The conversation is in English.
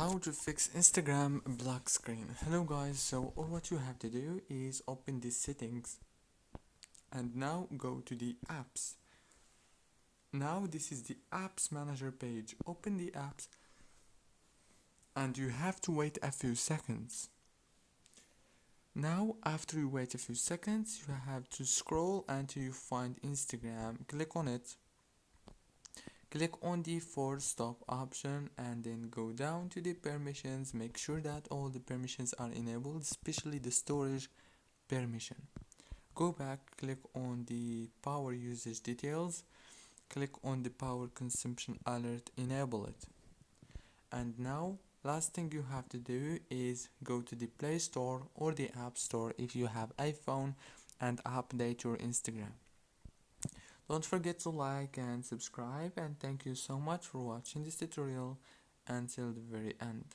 How to fix Instagram black screen. Hello guys, so all what you have to do is open the settings and now go to the apps. Now this is the apps manager page. Open the apps and you have to wait a few seconds. Now after you wait a few seconds you have to scroll until you find Instagram. Click on it. Click on the force stop option and then go down to the permissions. Make sure that all the permissions are enabled, especially the storage permission. Go back, click on the power usage details, click on the power consumption alert, enable it. And now last thing you have to do is go to the Play Store or the App Store if you have iPhone and update your Instagram. Don't forget to like and subscribe, and thank you so much for watching this tutorial until the very end.